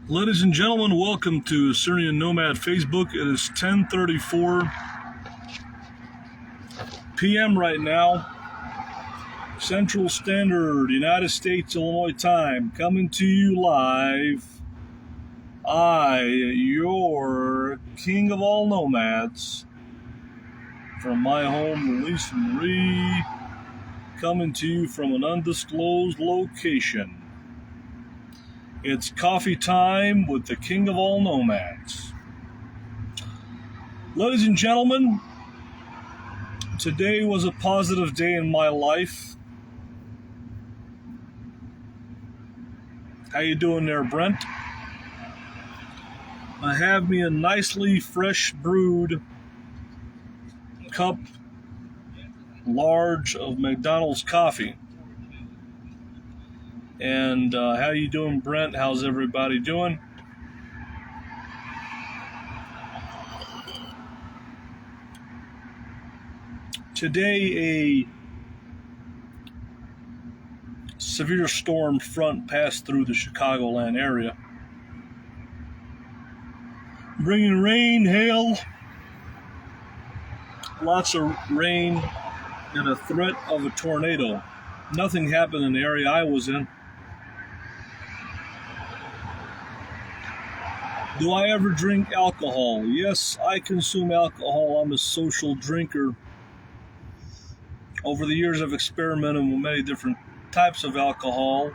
Ladies and gentlemen, welcome to Syrian Nomad Facebook. It is 10:34 p.m. right now, Central Standard, United States, Illinois time, coming to you live. Your king of all nomads, from my home, Lisa Marie, coming to you from an undisclosed location. It's coffee time with the king of all nomads. Ladies and gentlemen, today was a positive day in my life. How you doing there, Brent? I have me a nicely fresh brewed cup, large of McDonald's coffee. And how you doing, Brent? How's everybody doing? Today, a severe storm front passed through the Chicagoland area, bringing rain, hail, lots of rain, and a threat of a tornado. Nothing happened in the area I was in. Do I ever drink alcohol? Yes, I consume alcohol. I'm a social drinker. Over the years, I've experimented with many different types of alcohol.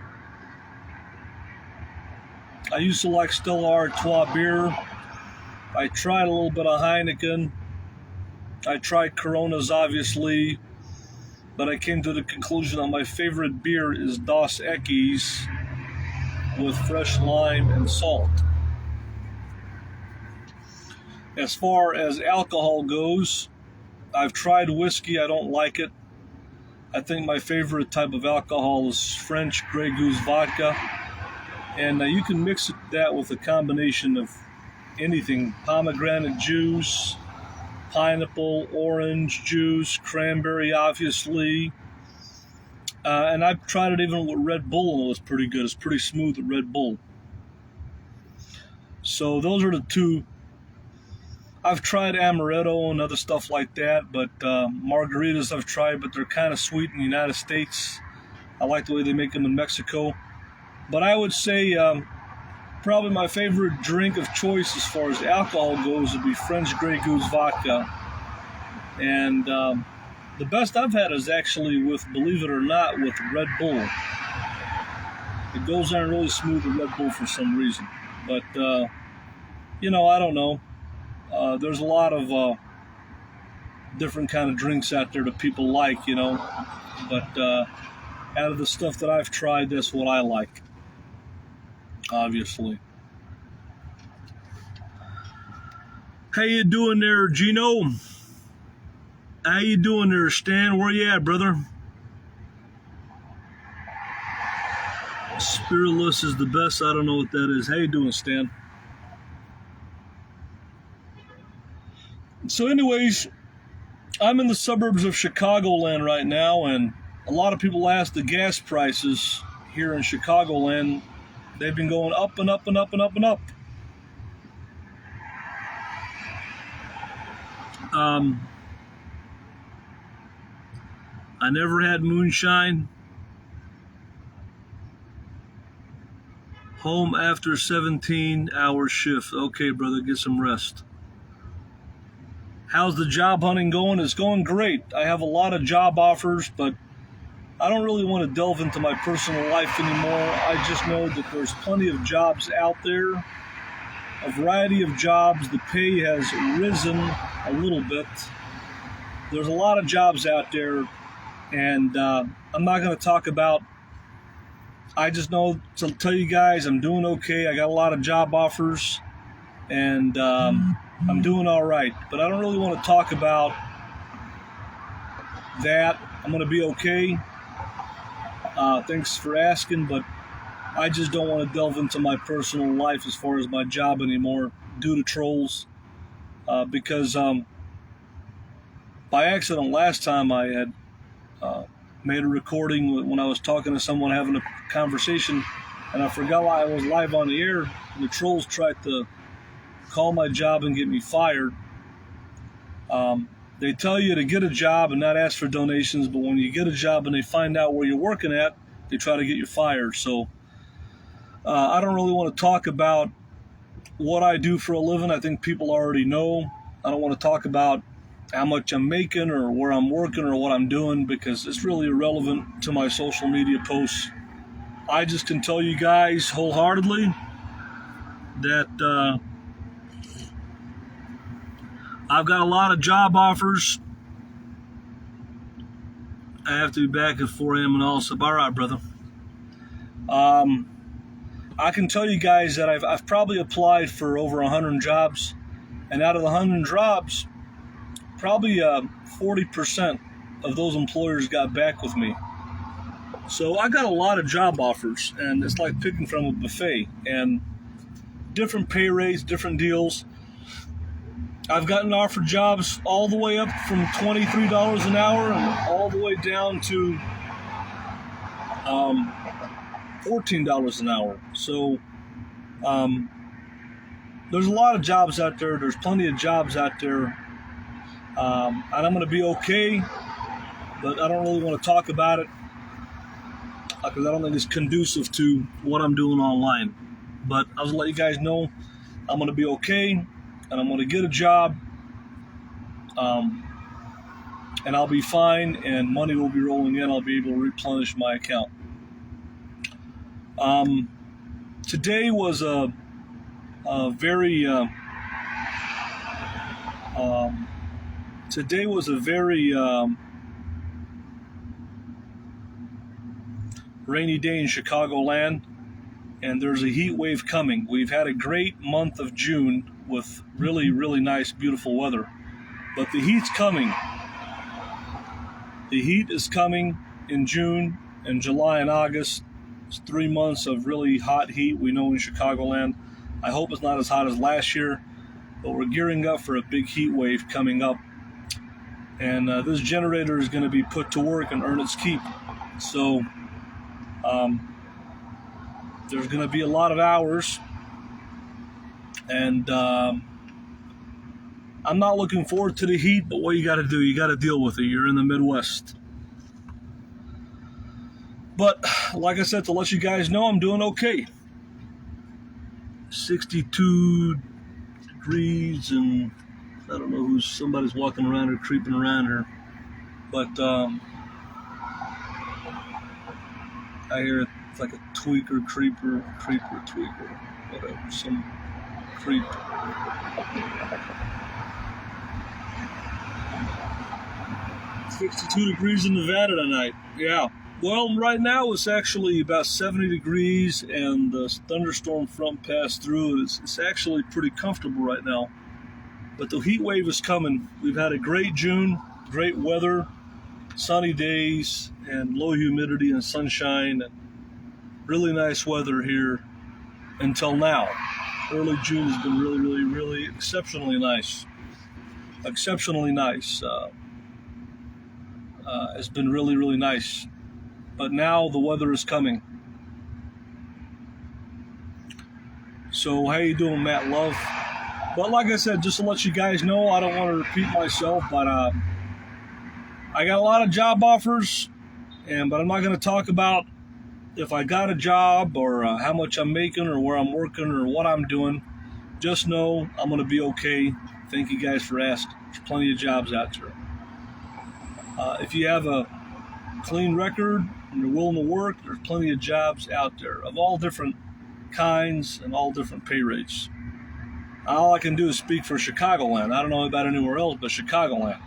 I used to like Stella Artois beer. I tried a little bit of Heineken. I tried Coronas, obviously. But I came to the conclusion that my favorite beer is Dos Equis with fresh lime and salt. As far as alcohol goes, I've tried whiskey. I don't like it. I think my favorite type of alcohol is French Grey Goose vodka. And you can mix that with a combination of anything. Pomegranate juice, pineapple, orange juice, cranberry, obviously. And I've tried it even with Red Bull, and it was pretty good. It's pretty smooth with Red Bull. So those are the two. I've tried amaretto and other stuff like that, but margaritas I've tried, but they're kind of sweet in the United States. I like the way they make them in Mexico. But I would say probably my favorite drink of choice as far as alcohol goes would be French Grey Goose vodka. And the best I've had is actually with, believe it or not, with Red Bull. It goes on really smooth with Red Bull for some reason. But, I don't know. There's a lot of different kind of drinks out there that people like, But out of the stuff that I've tried, that's what I like, obviously. How you doing there, Gino? How you doing there, Stan? Where you at, brother? Spiritless is the best. I don't know what that is. How you doing, Stan? So anyways, I'm in the suburbs of Chicagoland right now, and a lot of people ask the gas prices here in Chicagoland. They've been going up and up and up and up and up. I never had moonshine. Home after 17-hour shift. Okay, brother, get some rest. How's the job hunting going? It's going great. I have a lot of job offers, but I don't really want to delve into my personal life anymore. I just know that there's plenty of jobs out there, a variety of jobs. The pay has risen a little bit. There's a lot of jobs out there, and I'm not going to talk about. I just know to tell you guys I'm doing okay. I got a lot of job offers, and I'm doing all right, but I don't really want to talk about that. I'm going to be okay. Thanks for asking, but I just don't want to delve into my personal life as far as my job anymore due to trolls. Because by accident last time I had made a recording when I was talking to someone, having a conversation and I forgot why I was live on the air. And the trolls tried to call my job and get me fired. They tell you to get a job and not ask for donations, but when you get a job and they find out where you're working at, they try to get you fired. So I don't really want to talk about what I do for a living. I think people already know. I don't want to talk about how much I'm making or where I'm working or what I'm doing because it's really irrelevant to my social media posts. I just can tell you guys wholeheartedly that I've got a lot of job offers. I have to be back at 4 a.m. and all, so all right, brother. I can tell you guys that I've probably applied for over 100 jobs, and out of the 100 jobs, probably 40% of those employers got back with me. So I got a lot of job offers, and it's like picking from a buffet, and different pay rates, different deals. I've gotten offered jobs all the way up from $23 an hour and all the way down to $14 an hour. So there's a lot of jobs out there. There's plenty of jobs out there. And I'm going to be okay, but I don't really want to talk about it because I don't think it's conducive to what I'm doing online. But I was going to let you guys know I'm going to be okay. And I'm going to get a job, and I'll be fine, and money will be rolling in. I'll be able to replenish my account. Today was a very rainy day in Chicagoland, and there's a heat wave coming. We've had a great month of June with really, really nice, beautiful weather. But the heat's coming. The heat is coming in June and July and August. It's 3 months of really hot heat we know in Chicagoland. I hope it's not as hot as last year, but we're gearing up for a big heat wave coming up. And this generator is going to be put to work and earn its keep. So there's going to be a lot of hours. And I'm not looking forward to the heat, but what you got to do, you got to deal with it. You're in the Midwest. But like I said, to let you guys know, I'm doing okay. 62 degrees, and I don't know who's somebody's walking around or creeping around here, but I hear it's like a tweaker, creeper, tweaker, whatever, some creep. "62 degrees in Nevada tonight." Yeah. Well, right now it's actually about 70 degrees, and the thunderstorm front passed through. It's actually pretty comfortable right now. But the heat wave is coming. We've had a great June, great weather, sunny days, and low humidity and sunshine, and really nice weather here until now. Early June has been really, really, really exceptionally nice. Exceptionally nice. It's been really, really nice. But now the weather is coming. So how you doing, Matt Love? But like I said, just to let you guys know, I don't want to repeat myself, but I got a lot of job offers, but I'm not going to talk about if I got a job or how much I'm making or where I'm working or what I'm doing. Just know I'm going to be okay. Thank you guys for asking. There's plenty of jobs out there. If you have a clean record and you're willing to work, there's plenty of jobs out there of all different kinds and all different pay rates. All I can do is speak for Chicagoland. I don't know about anywhere else but Chicagoland.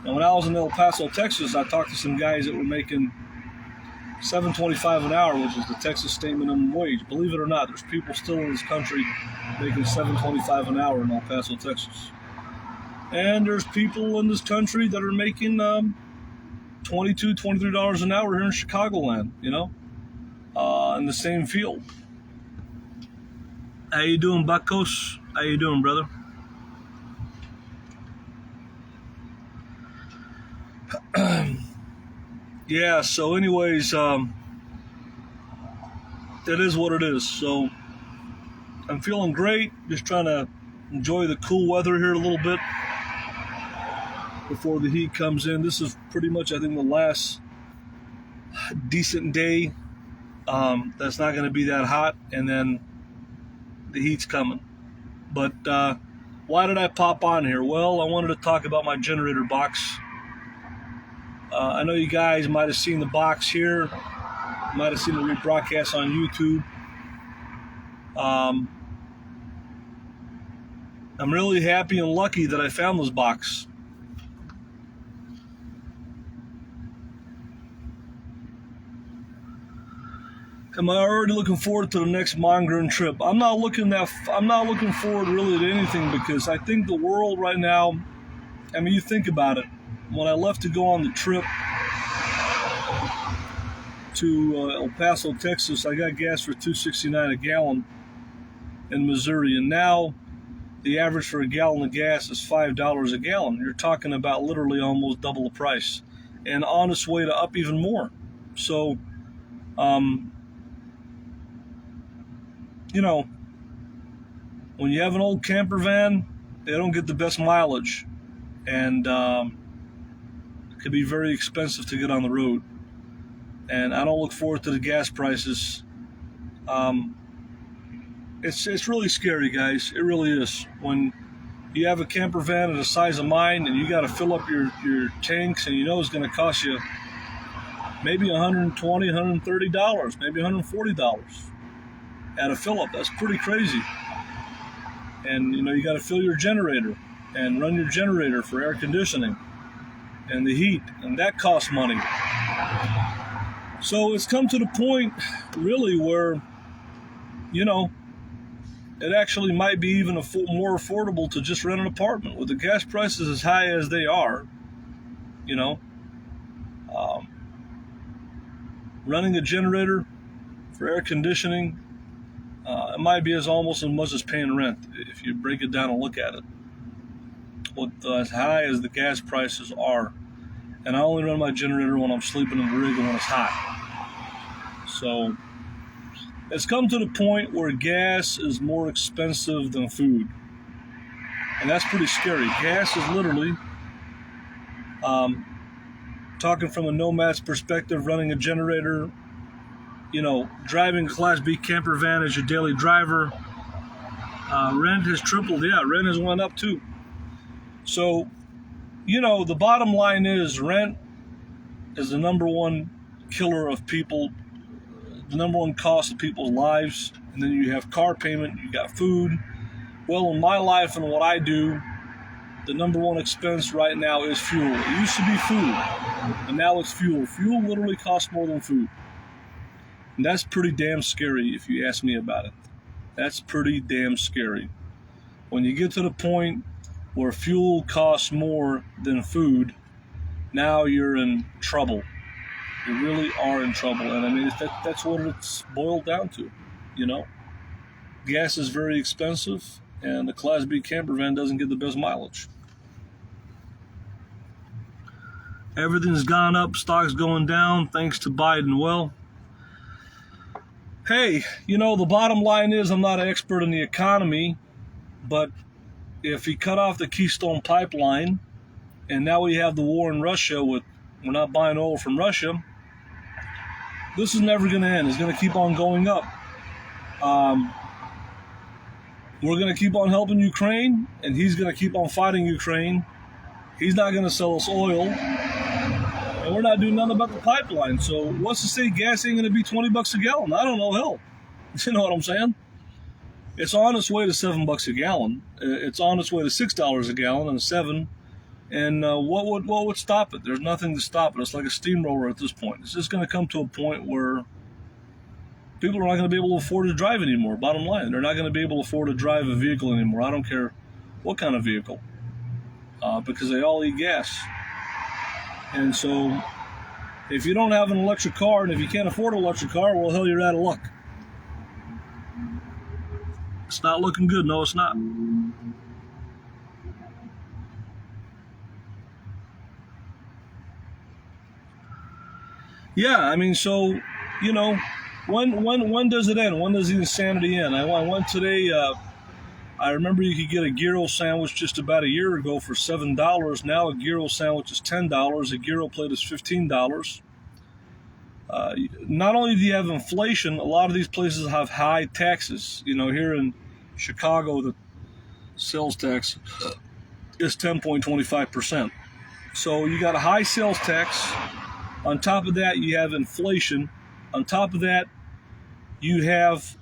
And when I was in El Paso, Texas, I talked to some guys that were making $7.25 an hour, which is the Texas state minimum wage. Believe it or not, there's people still in this country making $7.25 an hour in El Paso, Texas. And there's people in this country that are making $22, $23 an hour here in Chicagoland, in the same field. How you doing, Buckos? How you doing, brother? Yeah, so anyways, it is what it is. So I'm feeling great. Just trying to enjoy the cool weather here a little bit before the heat comes in. This is pretty much, I think, the last decent day that's not going to be that hot, and then the heat's coming. But why did I pop on here? Well, I wanted to talk about my generator box. I know you guys might have seen the box here, might have seen the rebroadcast on YouTube. I'm really happy and lucky that I found this box. Am I already looking forward to the next Mongering trip? I'm not looking forward really to anything, because I think the world right now, I mean, you think about it. When I left to go on the trip to El Paso, Texas, I got gas for $2.69 a gallon in Missouri, and now the average for a gallon of gas is $5 a gallon. You're talking about literally almost double the price, and on its way to up even more. So, you know, when you have an old camper van, they don't get the best mileage, and it can be very expensive to get on the road. And I don't look forward to the gas prices. It's really scary, guys. It really is. When you have a camper van of the size of mine, and you got to fill up your tanks, and you know it's going to cost you maybe $120, $130, maybe $140 at a fill up. That's pretty crazy. And you know, you got to fill your generator and run your generator for air conditioning and the heat, and that costs money. So it's come to the point really where, you know, it actually might be even more affordable to just rent an apartment. With the gas prices as high as they are, you know, running a generator for air conditioning, it might be almost as much as paying rent if you break it down and look at it. With as high as the gas prices are, and I only run my generator when I'm sleeping in the rig and when it's hot. So it's come to the point where gas is more expensive than food, and that's pretty scary. Gas is literally, talking from a nomad's perspective, running a generator, you know, driving a Class B camper van as your daily driver. Rent has tripled. Yeah, rent has went up too. So, you know, the bottom line is rent is the number one killer of people, the number one cost of people's lives. And then you have car payment, you got food. Well, in my life and what I do, the number one expense right now is fuel. It used to be food, and now it's fuel. Fuel literally costs more than food. And that's pretty damn scary if you ask me about it. That's pretty damn scary. When you get to the point where fuel costs more than food, now you're in trouble. You really are in trouble. And I mean, that's what it's boiled down to, you know. Gas is very expensive, and the Class B camper van doesn't get the best mileage. Everything's gone up, stocks going down, thanks to Biden. Well, hey, you know, the bottom line is I'm not an expert in the economy, but if he cut off the Keystone Pipeline, and now we have the war in Russia we're not buying oil from Russia, this is never going to end. It's going to keep on going up. We're going to keep on helping Ukraine, and he's going to keep on fighting Ukraine. He's not going to sell us oil, and we're not doing nothing about the pipeline. So what's to say gas ain't going to be $20 a gallon? I don't know, hell. You know what I'm saying? It's on its way to $7 a gallon. It's on its way to $6 a gallon and $7. And what would stop it? There's nothing to stop it. It's like a steamroller at this point. It's just going to come to a point where people are not going to be able to afford to drive anymore. Bottom line, they're not going to be able to afford to drive a vehicle anymore. I don't care what kind of vehicle, because they all eat gas. And so, if you don't have an electric car, and if you can't afford an electric car, well, hell, you're out of luck. It's not looking good. No, it's not. Yeah, I mean, so, you know, When does it end? When does the insanity end? I went today. I remember you could get a gyro sandwich just about a year ago for $7. Now a gyro sandwich is $10. A gyro plate is $15. Not only do you have inflation, a lot of these places have high taxes. You know, here in Chicago, the sales tax is 10.25%. So you got a high sales tax. On top of that, you have inflation. On top of that, you have,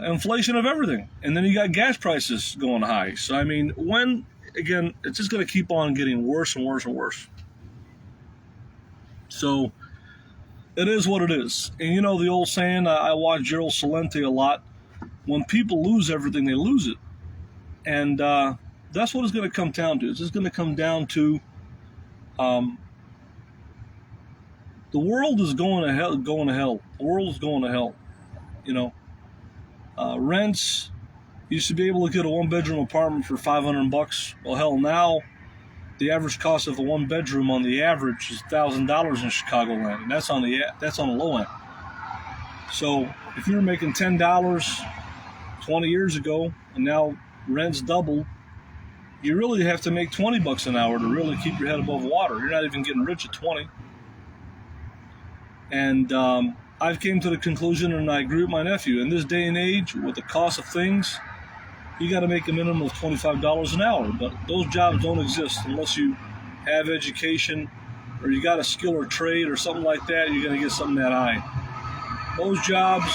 inflation of everything. And then you got gas prices going high. So, I mean, again, it's just going to keep on getting worse and worse and worse. So, it is what it is. And you know the old saying, I watch Gerald Celente a lot. When people lose everything, they lose it. And that's what it's going to come down to. It's just going to come down to the world is going to hell. The world is going to hell. You know, rents. You used to be able to get a one-bedroom apartment for $500. Well, hell, now the average cost of a one-bedroom on the average is $1,000 in Chicagoland, and that's on the low end. So if you were making $10 20 years ago, and now rent's double, you really have to make $20 an hour to really keep your head above water. You're not even getting rich at 20. And I've came to the conclusion, and I agree with my nephew, in this day and age, with the cost of things, you got to make a minimum of $25 an hour. But those jobs don't exist unless you have education or you got a skill or trade or something like that. You're going to get something that high. Those jobs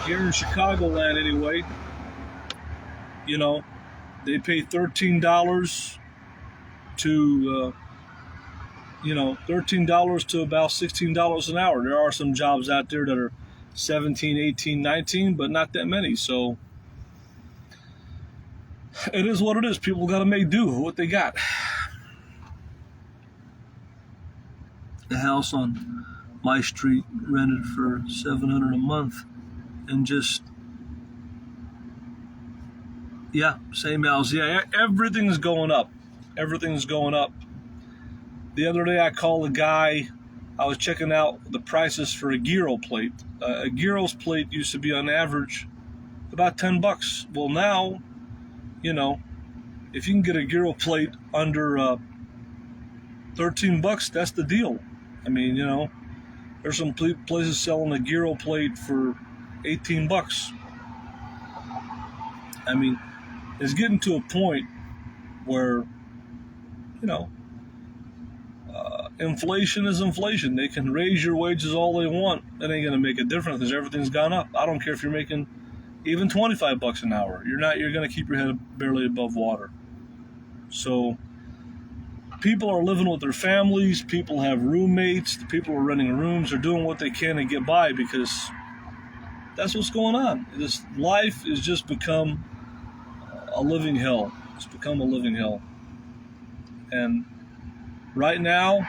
here in Chicagoland, anyway, you know, they pay $13 to $13 to about $16 an hour. There are some jobs out there that are 17, 18, 19, but not that many. So it is what it is. People got to make do with what they got. The house on my street rented for $700 a month, and just same house. Yeah, everything's going up. Everything's going up. The other day I called a guy. I was checking out the prices for a gyro plate. A gyro's plate used to be on average about $10. Well, now, you know, if you can get a gyro plate under $13, that's the deal. I mean, you know, there's some places selling a gyro plate for $18. I mean, it's getting to a point where, you know, inflation is inflation. They can raise your wages all they want. That ain't going to make a difference because everything's gone up. I don't care if you're making even $25 an hour. You're going to keep your head barely above water. So people are living with their families. People have roommates. The people are renting rooms. They're doing what they can to get by because that's what's going on. This life has just become a living hell. It's become a living hell. And right now,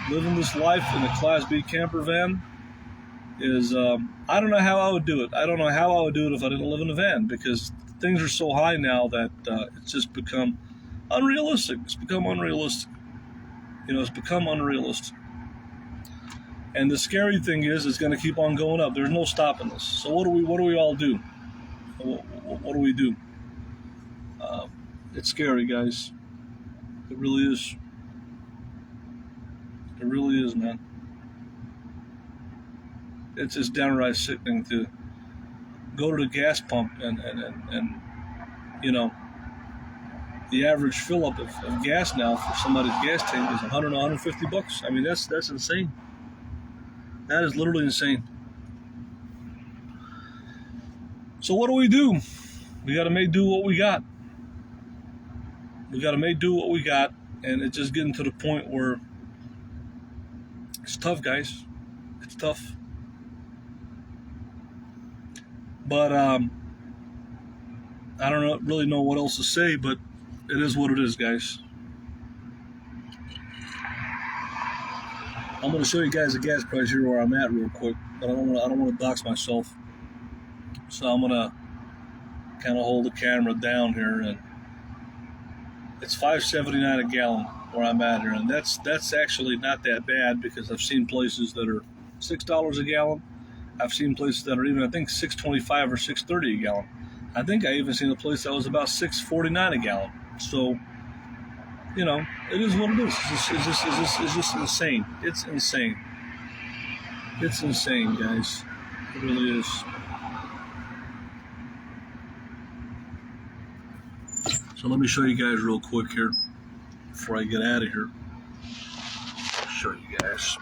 living this life in a Class B camper van is, I don't know how I would do it. I don't know how I would do it if I didn't live in a van because things are so high now that it's just become unrealistic. It's become unrealistic. You know, it's become unrealistic. And the scary thing is, it's going to keep on going up. There's no stopping this. So what do we all do? What do we do? It's scary, guys. It really is. It really is, man. It's just downright sickening to go to the gas pump and you know, the average fill up of gas now for somebody's gas tank is $100, $150. I mean, that's insane. That is literally insane. So what do? We got to make do what we got. We got to make do what we got, and it's just getting to the point where it's tough, guys. It's tough. But I don't really know what else to say, but it is what it is, guys. I'm going to show you guys the gas price here where I'm at real quick, but I don't want to dox myself. So I'm going to kind of hold the camera down here, and it's $5.79 a gallon. where I'm at here, and that's actually not that bad because I've seen places that are $6 a gallon. I've seen places that are even, I think, $6.25 or $6.30 a gallon. I think I even seen a place that was about $6.49 a gallon. So, you know, it is what it is. It's just insane. It's insane. It's insane, guys. It really is. So let me show you guys real quick here before I get out of here. Show you guys.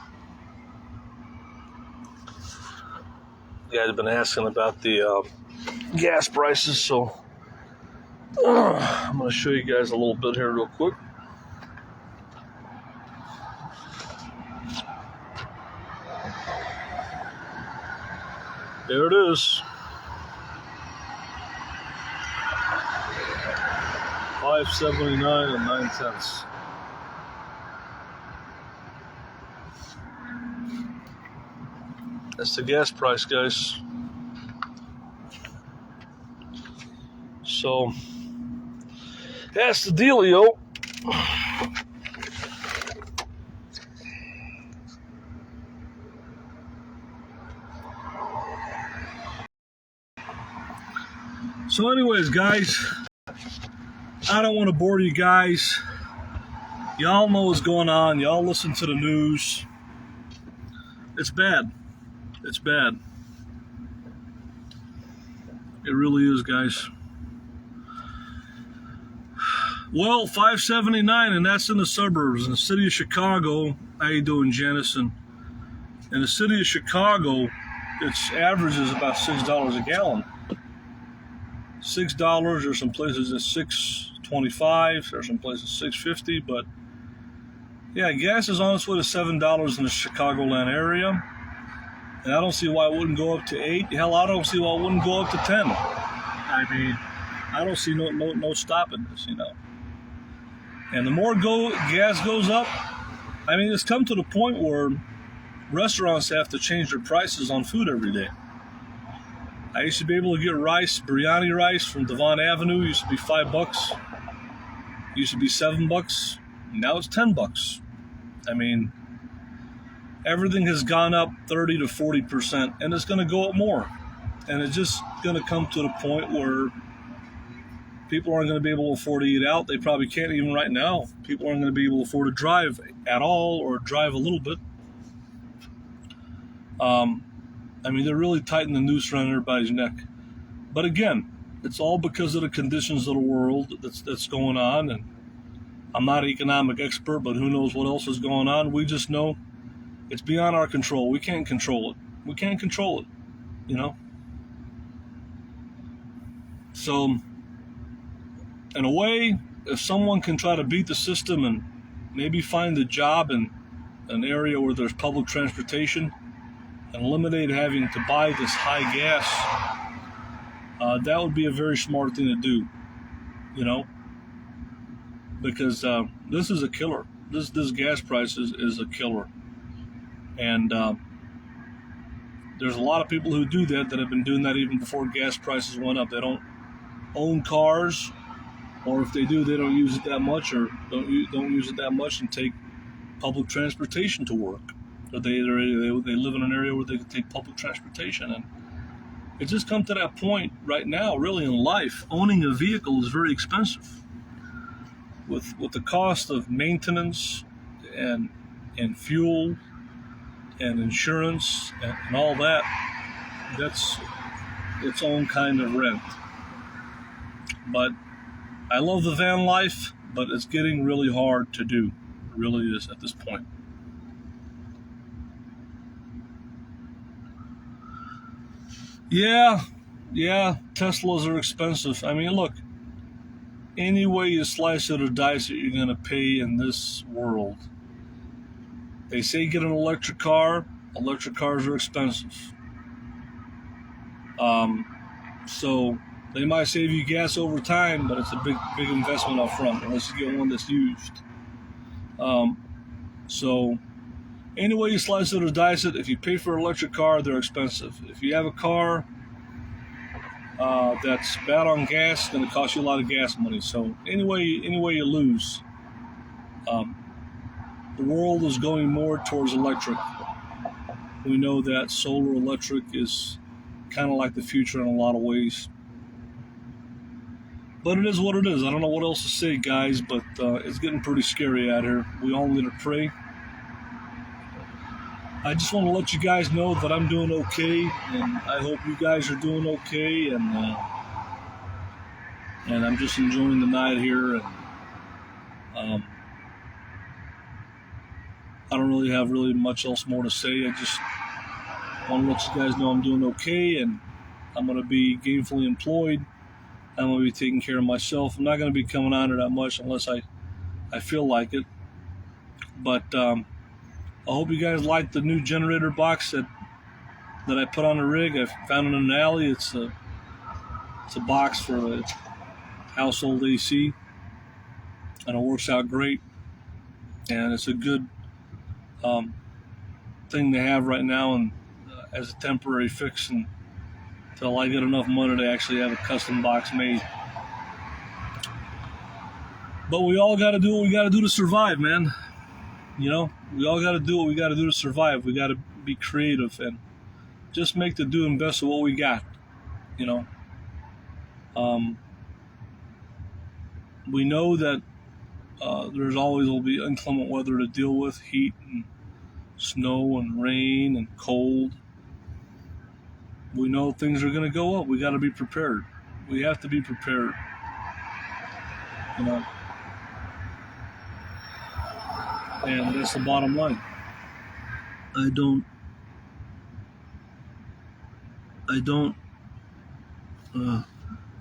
You guys have been asking about the gas prices, so I'm going to show you guys a little bit here real quick. There it is. $5.79 and 9 cents. That's the gas price, guys. So that's the dealio. So anyways, guys, I don't want to bore you guys. Y'all know what's going on. Y'all listen to the news. It's bad. It's bad. It really is, guys. Well, $5.79, and that's in the suburbs. In the city of Chicago, how you doing, Janice? In the city of Chicago, its average is about $6 a gallon. $6. There's some places at $6.25. There's some places $6.50. But yeah, gas is on its way to $7 in the Chicagoland area, and I don't see why it wouldn't go up to $8. Hell, I don't see why it wouldn't go up to $10. I mean, I don't see no stopping this, you know. And the more gas goes up, I mean, it's come to the point where restaurants have to change their prices on food every day. I used to be able to get rice, biryani rice from Devon Avenue. It used to be $5. It used to be $7. Now it's $10. I mean, everything has gone up 30 to 40%, and it's going to go up more. And it's just going to come to the point where people aren't going to be able to afford to eat out. They probably can't even right now. People aren't going to be able to afford to drive at all or drive a little bit. I mean, they're really tightening the noose around everybody's neck. But again, it's all because of the conditions of the world that's going on. And I'm not an economic expert, but who knows what else is going on. We just know it's beyond our control. We can't control it. We can't control it, you know? So, in a way, if someone can try to beat the system and maybe find a job in an area where there's public transportation and eliminate having to buy this high gas, that would be a very smart thing to do, you know? Because this is a killer. This gas price is a killer. And there's a lot of people who do that have been doing that even before gas prices went up. They don't own cars, or if they do, they don't use it that much, or don't use it that much and take public transportation to work. Or they live in an area where they can take public transportation. And it's just come to that point right now, really, in life. Owning a vehicle is very expensive. With the cost of maintenance and fuel and insurance and all that, that's its own kind of rent. But I love the van life, but it's getting really hard to do. It really is at this point. Yeah, Teslas are expensive. I mean, look, any way you slice it or dice it, you're going to pay in this world. They say get an electric car. Electric cars are expensive. So they might save you gas over time, but it's a big investment up front unless you get one that's used. So any way you slice it or dice it, if you pay for an electric car, they're expensive. If you have a car that's bad on gas, it's going to cost you a lot of gas money. So anyway you lose. the world is going more towards electric. We know that solar electric is kind of like the future in a lot of ways. But it is what it is. I don't know what else to say, guys, but it's getting pretty scary out here. We all need to pray. I just want to let you guys know that I'm doing okay, and I hope you guys are doing okay, and I'm just enjoying the night here, and I don't really have much else more to say. I just want to let you guys know I'm doing okay, and I'm going to be gainfully employed. I'm going to be taking care of myself. I'm not going to be coming on here that much unless I feel like it. But I hope you guys like the new generator box that I put on the rig. I found it in an alley. It's a box for a household AC, and it works out great. And it's a good thing to have right now, and as a temporary fix until I get enough money to actually have a custom box made. But we all got to do what we got to do to survive, man. You know, we all got to do what we got to do to survive. We got to be creative and just make the do and best of what we got. You know, we know that there's always will be inclement weather to deal with, heat and snow and rain and cold. We know things are going to go up. We got to be prepared. We have to be prepared. You know, and that's the bottom line. I don't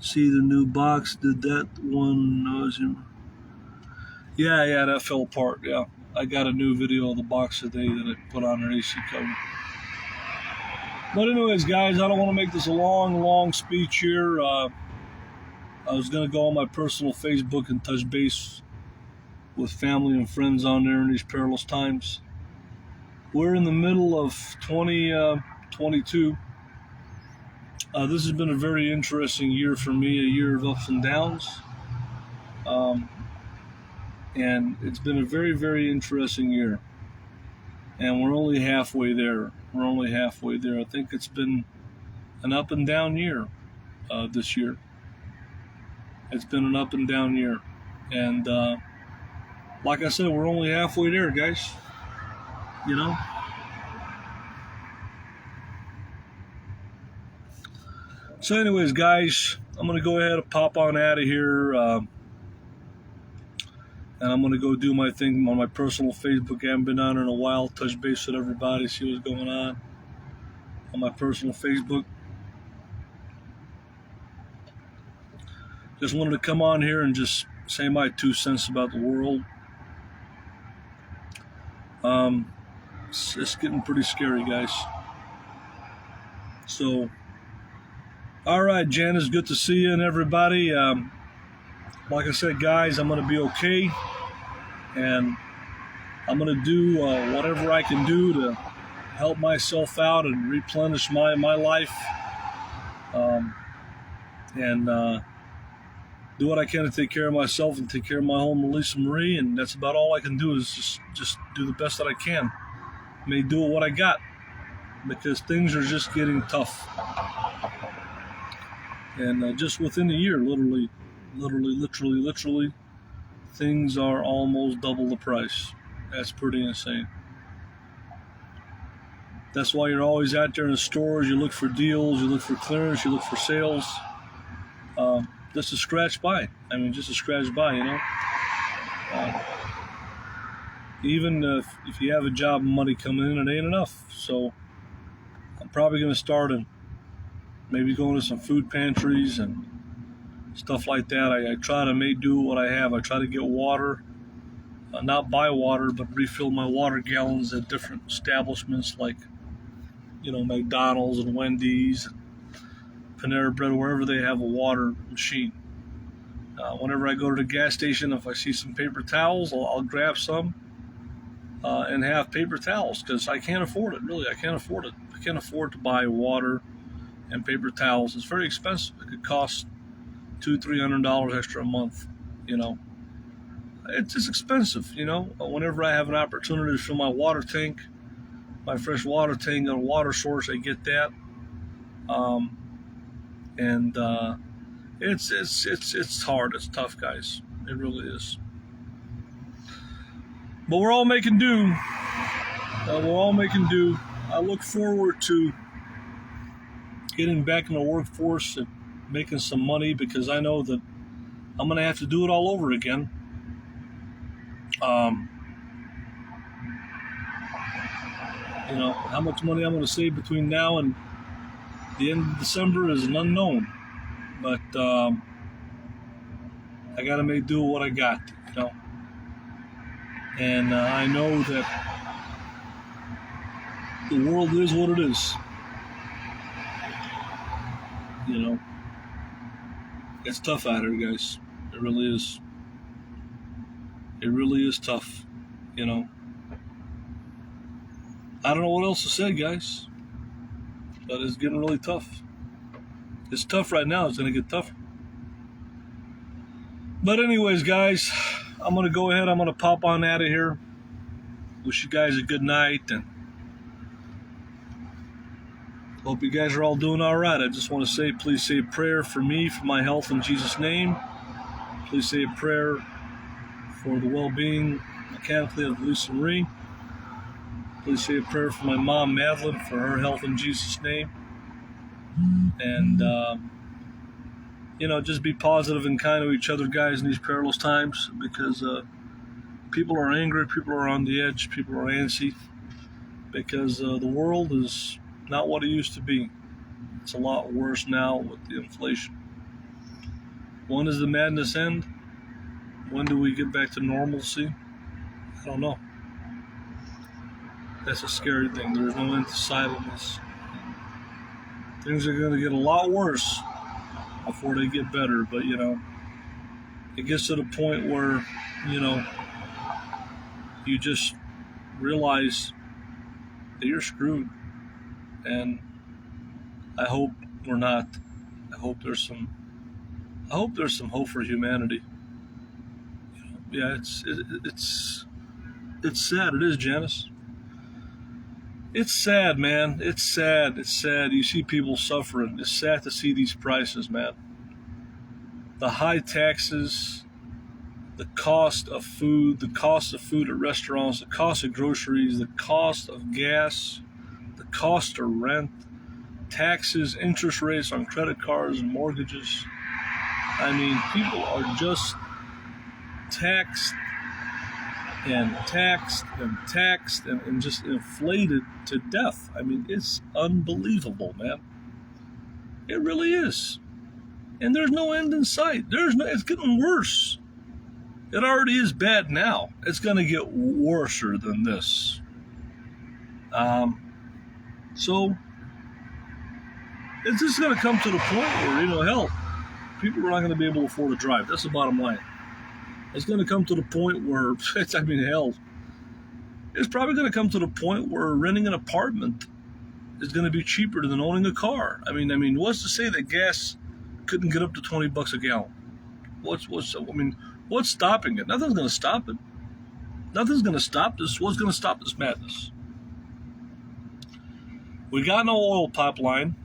see the new box. Did that one? Yeah, that fell apart. Yeah, I got a new video of the box today that I put on an AC cover. But anyways, guys, I don't want to make this a long speech here. I was going to go on my personal Facebook and touch base with family and friends on there in these perilous times. We're in the middle of 2022. This has been a very interesting year for me, a year of ups and downs. And it's been a very interesting year. And we're only halfway there. I think it's been an up and down year this year. It's been an up and down year. And like I said, we're only halfway there, guys. You know? So anyways, guys, I'm going to go ahead and pop on out of here. And I'm going to go do my thing on my personal Facebook. I haven't been on in a while. Touch base with everybody, see what's going on my personal Facebook. Just wanted to come on here and just say my 2 cents about the world. It's getting pretty scary, guys. So, all right, Janice, good to see you and everybody. Like I said, guys, I'm going to be okay, and I'm going to do whatever I can do to help myself out and replenish my life, and do what I can to take care of myself and take care of my home and Lisa Marie, and that's about all I can do is just do the best that I can. May do what I got, because things are just getting tough. And just within the year, literally, things are almost double the price. That's pretty insane. That's why you're always out there in the stores. You look for deals, you look for clearance, you look for sales. Just to scratch by. Just to scratch by, you know. Even if you have a job and money coming in, it ain't enough. So I'm probably going to start and maybe going to some food pantries and stuff like that. I try to make do what I have. I try to get water, not buy water, but refill my water gallons at different establishments like, you know, McDonald's and Wendy's, Panera Bread, wherever they have a water machine. Whenever I go to the gas station, if I see some paper towels, I'll grab some and have paper towels, because I can't afford it. Really, I can't afford it. I can't afford to buy water and paper towels. It's very expensive. It could cost $200-300 extra a month. You know, it's just expensive, you know. Whenever I have an opportunity to fill my water tank, my fresh water tank at a water source, I get that. Um, and it's hard. It's tough, guys. It really is. But we're all making do. We're all making do. I look forward to getting back in the workforce and making some money because I know that I'm going to have to do it all over again. Um, how much money I'm going to save between now and the end of December is an unknown. But I got to make do with what I got, you know. And I know that the world is what it is. You know, it's tough out here, guys. It really is. It really is tough, you know. I don't know what else to say, guys, but it's getting really tough. It's tough right now. It's going to get tougher. But anyways, guys, I'm going to go ahead. I'm going to pop on out of here. Wish you guys a good night, and hope you guys are all doing all right. I just want to say, please say a prayer for me, for my health in Jesus' name. Please say a prayer for the well-being mechanically of Lucy Marie. Please say a prayer for my mom, Madeline, for her health in Jesus' name. And, just be positive and kind to each other, guys, in these perilous times, because people are angry, people are on the edge, people are antsy, because the world is not what it used to be. It's a lot worse now with the inflation. When does the madness end? When do we get back to normalcy? I don't know. That's a scary thing. There's no end to sight on this. Things are going to get a lot worse before they get better. But, it gets to the point where, you just realize that you're screwed. And I hope we're not. I hope there's some hope for humanity. Yeah, it's sad. It is, Janice. It's sad, man. It's sad. It's sad. You see people suffering. It's sad to see these prices, man. The high taxes, the cost of food at restaurants, the cost of groceries, the cost of gas, the cost of rent, taxes, interest rates on credit cards and mortgages. I mean, people are just taxed and just inflated to death. I mean, it's unbelievable, man. It really is. And there's no end in sight. It's getting worse. It already is bad now. It's going to get worse than this. So it's just going to come to the point where, hell, people are not going to be able to afford to drive. That's the bottom line. It's going to come to the point where, hell, it's probably going to come to the point where renting an apartment is going to be cheaper than owning a car. I mean, what's to say that gas couldn't get up to $20 a gallon? What's stopping it? Nothing's going to stop it. Nothing's going to stop this. What's going to stop this madness? We got no oil pipeline.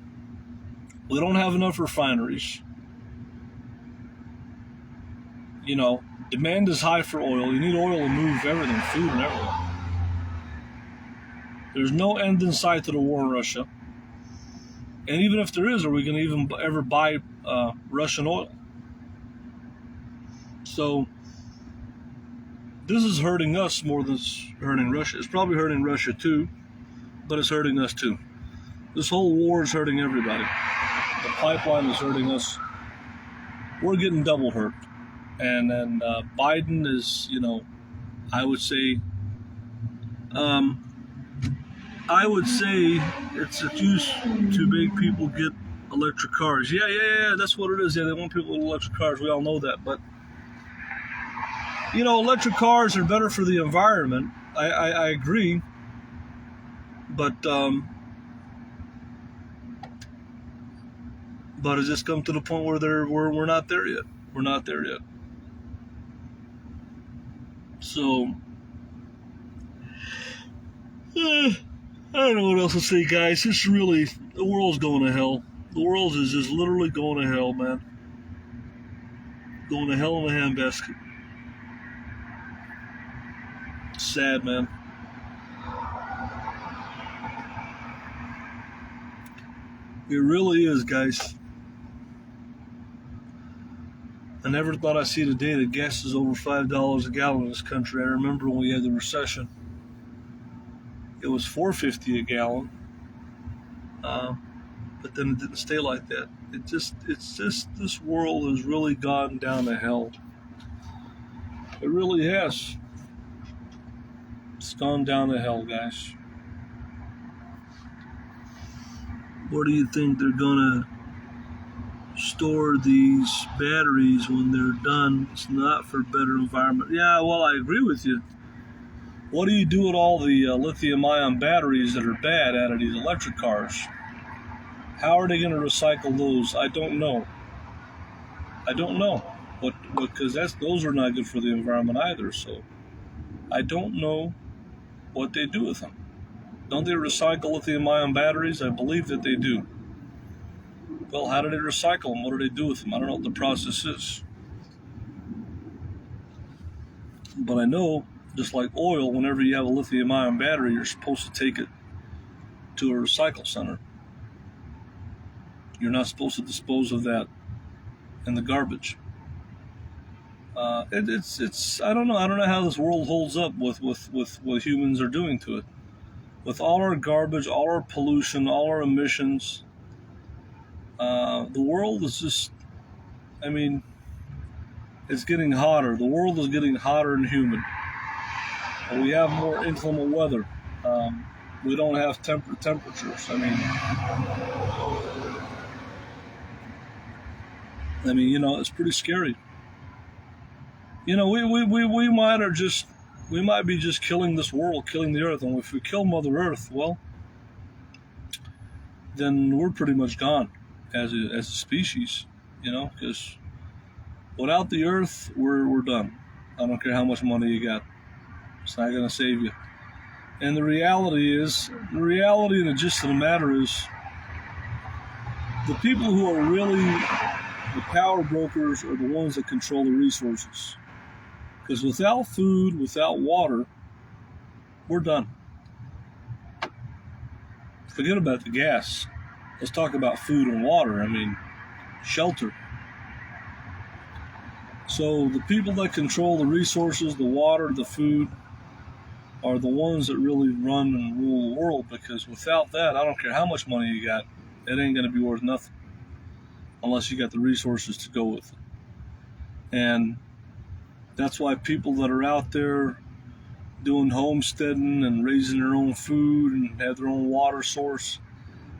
We don't have enough refineries. Demand is high for oil. You need oil to move everything, food and everything. There's no end in sight to the war in Russia. And even if there is, are we going to even ever buy Russian oil? So this is hurting us more than it's hurting Russia. It's probably hurting Russia too, but it's hurting us too. This whole war is hurting everybody. The pipeline is hurting us. We're getting double hurt. And then Biden is, I would say it's a use to make people get electric cars. Yeah, that's what it is. Yeah, they want people with electric cars. We all know that. But, electric cars are better for the environment. I agree. But it's just come to the point where we're not there yet. We're not there yet. So, I don't know what else to say, guys. It's really, the world's going to hell. The world is just literally going to hell, man. Going to hell in a handbasket. Sad, man. It really is, guys. I never thought I'd see the day that gas is over $5 a gallon in this country. I remember when we had the recession, it was $4.50 a gallon, but then it didn't stay like that. It's just this world has really gone down to hell. It really has. It's gone down to hell, guys. Where do you think they're gonna store these batteries when they're done? It's not for better environment. Yeah, well, I agree with you. What do you do with all the lithium-ion batteries that are bad out of these electric cars? How are they going to recycle those? I don't know. Because those are not good for the environment either. So I don't know what they do with them. Don't they recycle lithium-ion batteries? I believe that they do. Well, how do they recycle them? What do they do with them? I don't know what the process is. But I know, just like oil, whenever you have a lithium-ion battery, you're supposed to take it to a recycle center. You're not supposed to dispose of that in the garbage. It's I don't know. I don't know how this world holds up with what humans are doing to it. With all our garbage, all our pollution, all our emissions, the world is just, I mean, it's getting hotter. The world is getting hotter and humid. We have more inclement weather. We don't have temperatures. I mean, it's pretty scary. We might be just killing this world, killing the earth. And if we kill Mother Earth, well, then we're pretty much gone as a species, because without the earth, we're done. I don't care how much money you got. It's not going to save you. And the reality and the gist of the matter is, the people who are really the power brokers are the ones that control the resources. Because without food, without water, we're done. Forget about the gas. Let's talk about food and water. I mean, shelter. So the people that control the resources, the water, the food, are the ones that really run and rule the world, because without that, I don't care how much money you got, it ain't going to be worth nothing unless you got the resources to go with it. And that's why people that are out there doing homesteading and raising their own food and have their own water source,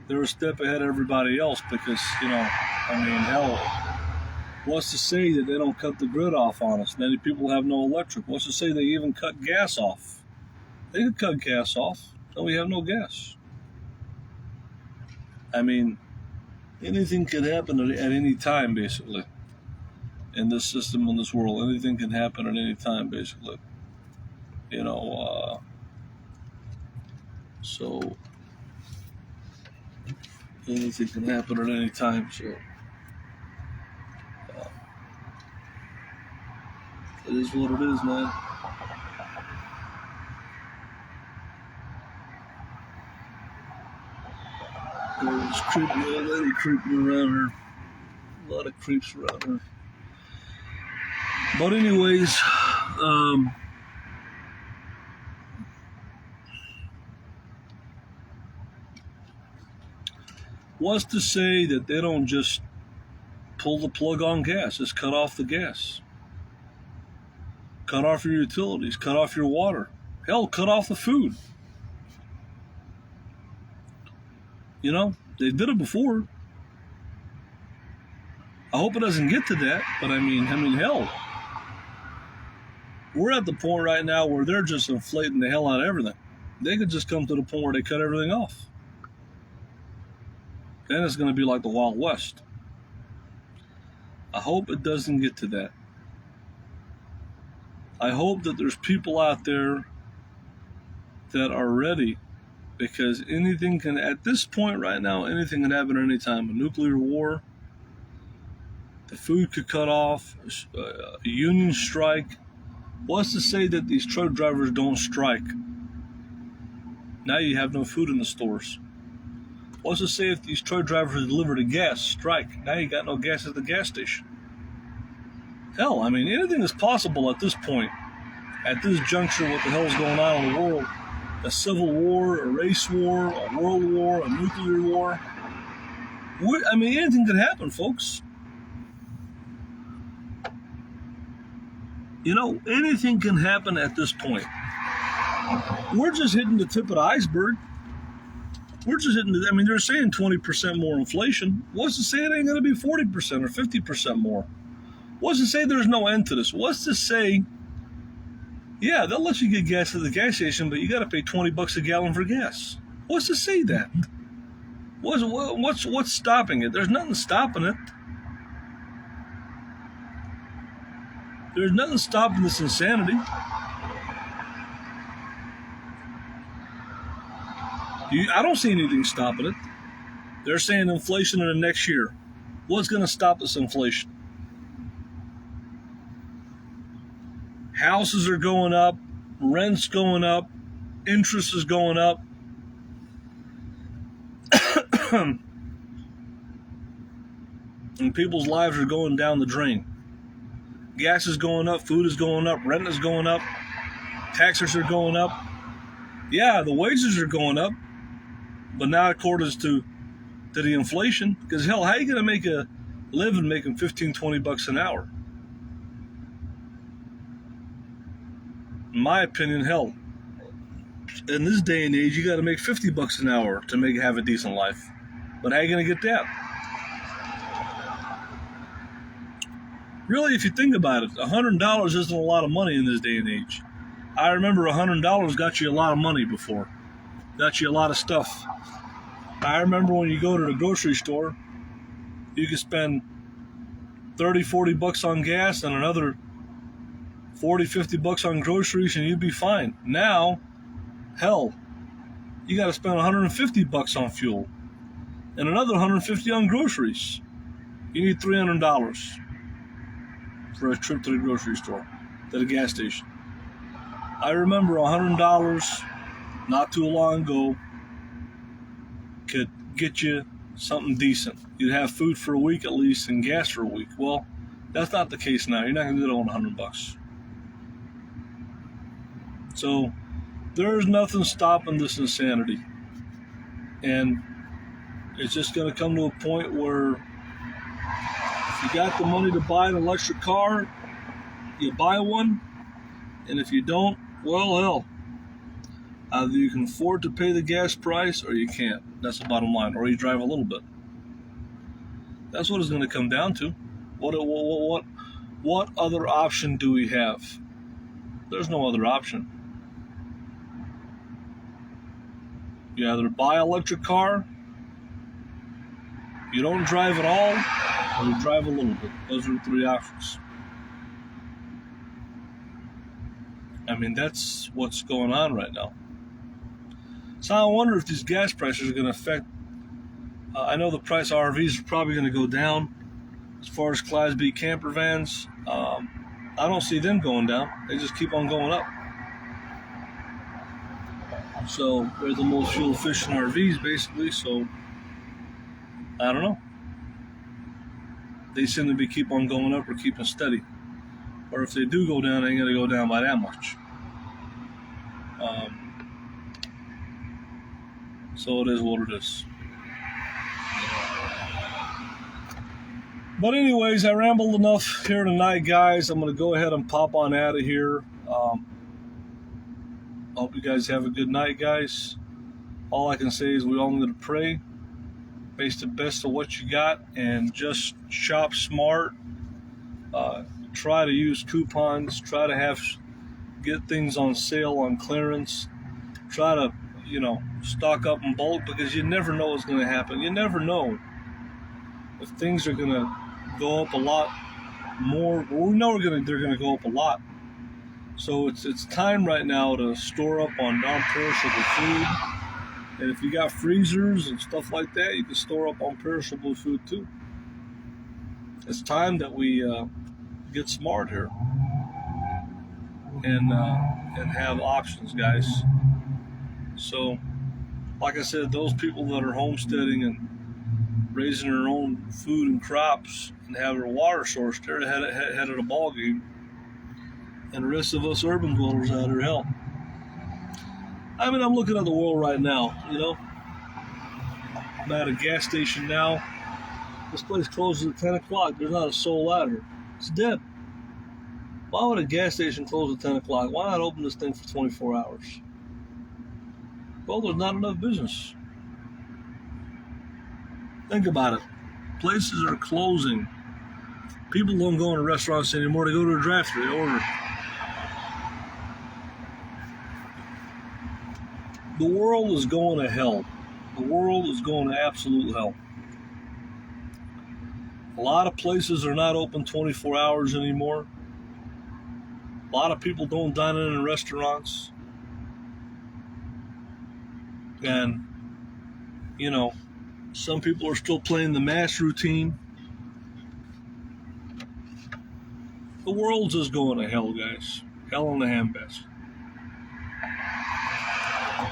they're a step ahead of everybody else, because, hell, what's to say that they don't cut the grid off on us? Many people have no electric. What's to say they even cut gas off? They could cut gas off, so we have no gas. I mean, anything could happen at any time, basically. In this system, in this world, anything can happen at any time, basically. So anything can happen at any time. So it is what it is, man. There's creepy old lady creeping around her. A lot of creeps around her. But anyways, what's to say that they don't just pull the plug on gas? Just cut off the gas. Cut off your utilities. Cut off your water. Hell, cut off the food. They did it before. I hope it doesn't get to that, but I mean, hell. We're at the point right now where they're just inflating the hell out of everything. They could just come to the point where they cut everything off. Then it's going to be like the Wild West. I hope it doesn't get to that. I hope that there's people out there that are ready, because anything can, at this point right now, anything can happen at any time. A nuclear war, the food could cut off, a union strike. What's to say that these truck drivers don't strike? Now you have no food in the stores. What's to say if these truck drivers who deliver the gas strike? Now you got no gas at the gas station. Hell, I mean, anything is possible at this point. At this juncture, what the hell is going on in the world? A civil war, a race war, a world war, a nuclear war. I mean, anything could happen, folks. You know, anything can happen at this point. We're just hitting the tip of the iceberg. We're just hitting I mean, they're saying 20% more inflation. What's to say it ain't going to be 40% or 50% more? What's to say there's no end to this? What's to say, yeah, they'll let you get gas at the gas station, but you got to pay $20 a gallon for gas. What's to say that? What's stopping it? There's nothing stopping it. There's nothing stopping this insanity. I don't see anything stopping it. They're saying inflation in the next year. What's going to stop this inflation? Houses are going up, rent's going up, interest is going up. And people's lives are going down the drain. Gas is going up, food is going up, rent is going up, taxes are going up. Yeah, the wages are going up, but not according to the inflation. Because hell, how are you going to make a living making $15-20 an hour? In my opinion, hell, in this day and age, you got to make $50 an hour to have a decent life. But how are you going to get that? Really, if you think about it, $100 isn't a lot of money in this day and age. I remember $100 got you a lot of money before. Got you a lot of stuff. I remember when you go to the grocery store, you could spend $30-40 on gas and another $40-50 on groceries and you'd be fine. Now, hell, you got to spend $150 on fuel and another $150 on groceries. You need $300 for a trip to the grocery store, to the gas station. I remember $100 not too long ago could get you something decent. You'd have food for a week at least and gas for a week. Well, that's not the case now. You're not going to do it on $100. So there's nothing stopping this insanity. And it's just going to come to a point where if you got the money to buy an electric car, you buy one. And if you don't, well, hell, either you can afford to pay the gas price or you can't. That's the bottom line. Or you drive a little bit. That's what it's going to come down to. What other option do we have? There's no other option. You either buy an electric car, you don't drive at all, or you drive a little bit. Those are the three options. I mean, that's what's going on right now. So I wonder if these gas prices are going to affect. I know the price of RVs are probably going to go down. As far as Class B camper vans, I don't see them going down. They just keep on going up. So they're the most fuel efficient RVs, basically. So I don't know. They seem to be keep on going up or keeping steady. Or if they do go down, they ain't going to go down by that much. So it is what it is. But anyways, I rambled enough here tonight, guys. I'm going to go ahead and pop on out of here. Hope you guys have a good night, guys. All I can say is we all need to pray. Make the best of what you got and just shop smart. Try to use coupons. Try to get things on sale, on clearance. Try to, stock up in bulk because you never know what's going to happen. You never know if things are going to go up a lot more. Well, we know they're going to go up a lot. So it's time right now to store up on non-perishable food. And if you got freezers and stuff like that, you can store up on perishable food too. It's time that we get smart here and have options, guys. So, like I said, those people that are homesteading and raising their own food and crops and have their water source, they're ahead of the ball game. And the rest of us urban dwellers out here, hell. I mean, I'm looking at the world right now, you know. I'm at a gas station now. This place closes at 10 o'clock. There's not a soul out here. It's dead. Why would a gas station close at 10 o'clock? Why not open this thing for 24 hours? Well, there's not enough business. Think about it. Places are closing. People don't go into restaurants anymore. They go to a drive-thru. They order. The world is going to hell. The world is going to absolute hell. A lot of places are not open 24 hours anymore. A lot of people don't dine in restaurants. And, you know, some people are still playing the mass routine. The world's just going to hell, guys. Hell in the handbasket.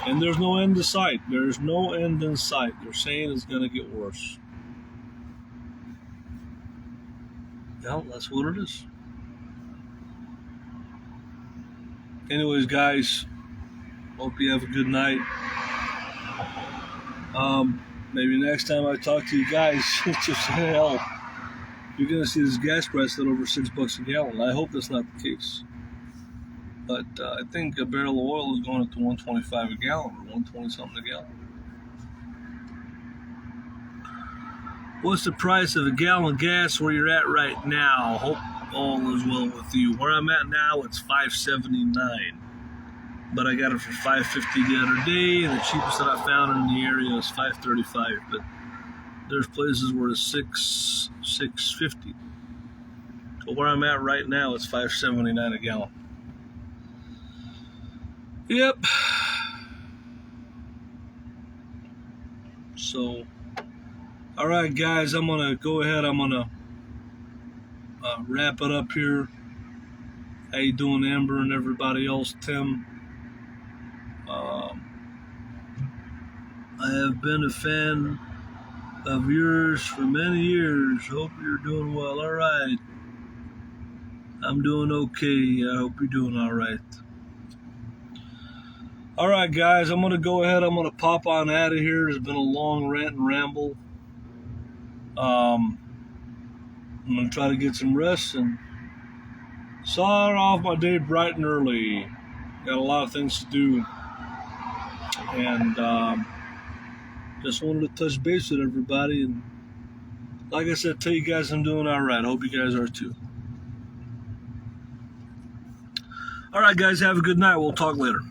And there's no end in sight. There's no end in sight. They're saying it's going to get worse. Well, that's what it is. Anyways, guys, hope you have a good night. Maybe next time I talk to you guys, it's just hell. You're going to see this gas price at over $6 a gallon. I hope that's not the case. But I think a barrel of oil is going up to $1.25 a gallon or $1.20 something a gallon. What's the price of a gallon of gas where you're at right now? Hope all is well with you. Where I'm at now, it's $5.79. But I got it for $5.50 the other day, and the cheapest that I found in the area is $5.35. But there's places where it's $6.50. But where I'm at right now, it's $5.79 a gallon. Yep. So, all right, guys, I'm gonna go ahead. I'm gonna wrap it up here. How you doing, Amber, and everybody else? Tim. I have been a fan of yours for many years. Hope you're doing well. All right. I'm doing okay. I hope you're doing all right. All right, guys, I'm going to go ahead. I'm going to pop on out of here. It's been a long rant and ramble. I'm going to try to get some rest and start off my day bright and early. Got a lot of things to do. And just wanted to touch base with everybody. And like I said, tell you guys I'm doing all right. I hope you guys are too. All right, guys, have a good night. We'll talk later.